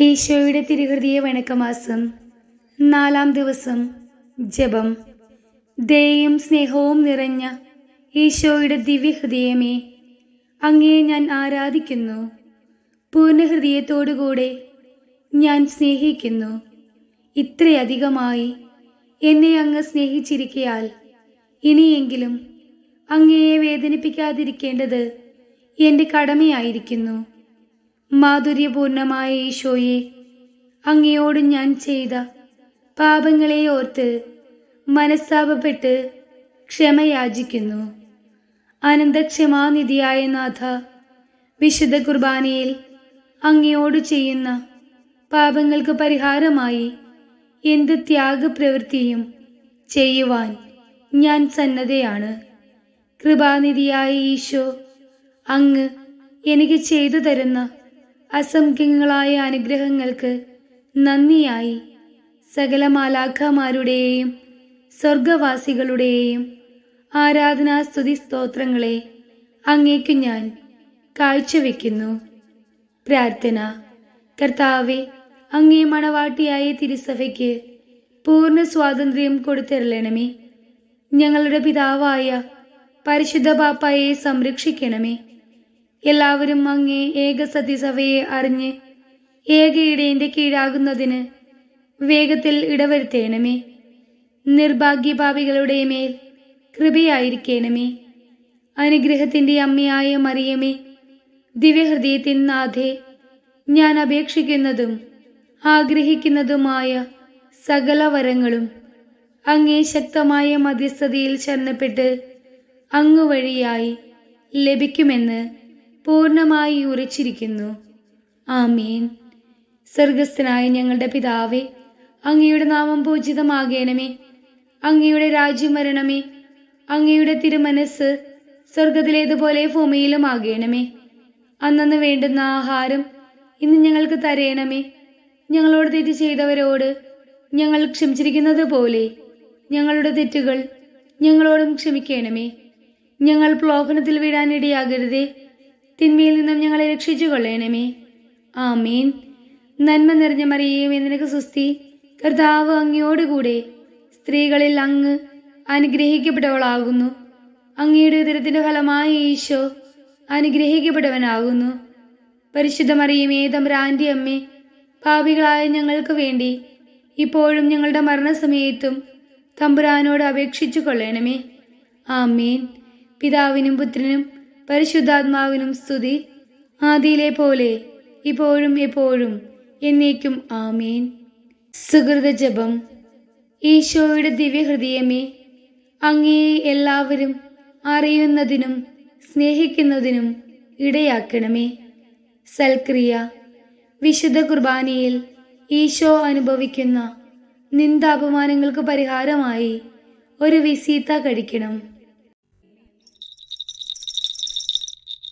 ഈശോയുടെ തിരുഹൃദയ വണക്കമാസം 4-ാം ദിവസം. ജപം. ദയയും സ്നേഹവും നിറഞ്ഞ ഈശോയുടെ ദിവ്യഹൃദയമേ, അങ്ങയെ ഞാൻ ആരാധിക്കുന്നു. പൂർണ്ണ ഹൃദയത്തോടുകൂടെ ഞാൻ സ്നേഹിക്കുന്നു. ഇത്രയധികമായി എന്നെ അങ്ങ് സ്നേഹിച്ചിരിക്കയാൽ ഇനിയെങ്കിലും അങ്ങയെ വേദനിപ്പിക്കാതിരിക്കേണ്ടത് എൻ്റെ കടമയായിരിക്കുന്നു. മാധുര്യപൂർണമായ ഈശോയെ, അങ്ങയോട് ഞാൻ ചെയ്ത പാപങ്ങളെ ഓർത്ത് മനസ്താപപ്പെട്ട് ക്ഷമയാചിക്കുന്നു. അനന്തക്ഷമാനിധിയായ നാഥ, വിശുദ്ധ കുർബാനയിൽ അങ്ങയോട് ചെയ്യുന്ന പാപങ്ങൾക്ക് പരിഹാരമായി എന്ത് ത്യാഗപ്രവൃത്തിയും ചെയ്യുവാൻ ഞാൻ സന്നദ്ധയാണ്. കൃപാനിധിയായ ഈശോ, അങ്ങ് എനിക്ക് ചെയ്തു തരുന്ന അസംഖ്യങ്ങളായ അനുഗ്രഹങ്ങൾക്ക് നന്ദിയായി സകല മാലാഖമാരുടെയും സ്വർഗവാസികളുടെയും ആരാധനാ സ്തുതി സ്തോത്രങ്ങളെ അങ്ങേക്കു ഞാൻ കാഴ്ചവെക്കുന്നു. പ്രാർത്ഥന. കർത്താവെ, അങ്ങേ മണവാട്ടിയായ തിരുസഭയ്ക്ക് പൂർണ്ണ സ്വാതന്ത്ര്യം കൊടുത്തരളണമേ. ഞങ്ങളുടെ പിതാവായ പരിശുദ്ധ പാപ്പായെ സംരക്ഷിക്കണമേ. എല്ലാവരും അങ്ങേ ഏക സത്യസഭയെ അറിഞ്ഞ് ഏക ഇടയന്റെ കീഴാകുന്നതിന് വേഗത്തിൽ ഇടവരുത്തേണമേ. നിർഭാഗ്യപാപികളുടെ മേൽ കൃപയായിരിക്കണമേ. അനുഗ്രഹത്തിന്റെ അമ്മയായ മറിയമേ, ദിവ്യഹൃദയത്തിൻ നാഥേ, ഞാൻ അപേക്ഷിക്കുന്നതും ആഗ്രഹിക്കുന്നതുമായ സകല വരങ്ങളും അങ്ങേ ശക്തമായ മധ്യസ്ഥതയിൽ ശരണപ്പെട്ട് അങ്ങ് വഴിയായി ലഭിക്കുമെന്ന് പൂർണ്ണമായി ഉറച്ചിരിക്കുന്നു. ആമേൻ. സ്വർഗസ്ഥനായ ഞങ്ങളുടെ പിതാവേ, അങ്ങയുടെ നാമം പൂജിതമാകണമേ. അങ്ങയുടെ രാജ്യം വരണമേ. അങ്ങയുടെ തിരുമനസ് സ്വർഗത്തിലേതുപോലെ ഭൂമിയിലും ആകണമേ. അന്നന്ന് വേണ്ടുന്ന ആഹാരം ഇന്ന് ഞങ്ങൾക്ക് തരയണമേ. ഞങ്ങളോട് തെറ്റ് ചെയ്തവരോട് ഞങ്ങൾ ക്ഷമിച്ചിരിക്കുന്നത് പോലെ ഞങ്ങളുടെ തെറ്റുകൾ ഞങ്ങളോടും ക്ഷമിക്കണമേ. ഞങ്ങൾ പ്രലോഭനത്തിൽ വീഴാനിടയാകരുതേ. തിന്മയിൽ നിന്നും ഞങ്ങളെ രക്ഷിച്ചു കൊള്ളണമേ. ആമേൻ. നന്മ നിറഞ്ഞ മറിയമേ, നിനക്ക് സ്വസ്തി. കർത്താവ് അങ്ങയോടുകൂടെ സ്ത്രീകളിൽ അങ്ങ് അനുഗ്രഹിക്കപ്പെട്ടവളാകുന്നു. അങ്ങയുടെ ഉദരത്തിന്റെ ഫലമായ ഈശോ അനുഗ്രഹിക്കപ്പെട്ടവനാകുന്നു. പരിശുദ്ധ മറിയമേ, തമ്പുരാന്റെ അമ്മേ, പാപികളായ ഞങ്ങൾക്ക് വേണ്ടി ഇപ്പോഴും ഞങ്ങളുടെ മരണസമയത്തും തമ്പുരാനോട് അപേക്ഷിച്ചു കൊള്ളണമേ. ആമേൻ. പിതാവിനും പുത്രനും പരിശുദ്ധാത്മാവിനും സ്തുതി, ആദിയിലെ പോലെ ഇപ്പോഴും എപ്പോഴും എന്നേക്കും. ആമേൻ. സുകൃത ജപം. ഈശോയുടെ ദിവ്യഹൃദയമേ, അങ്ങയെ എല്ലാവരും അറിയുന്നതിനും സ്നേഹിക്കുന്നതിനും ഇടയാക്കണമേ. സൽക്രിയ. വിശുദ്ധ കുർബാനയിൽ ഈശോ അനുഭവിക്കുന്ന നിന്ദാപമാനങ്ങൾക്ക് പരിഹാരമായി ഒരു വിസീത്ത കഴിക്കണം.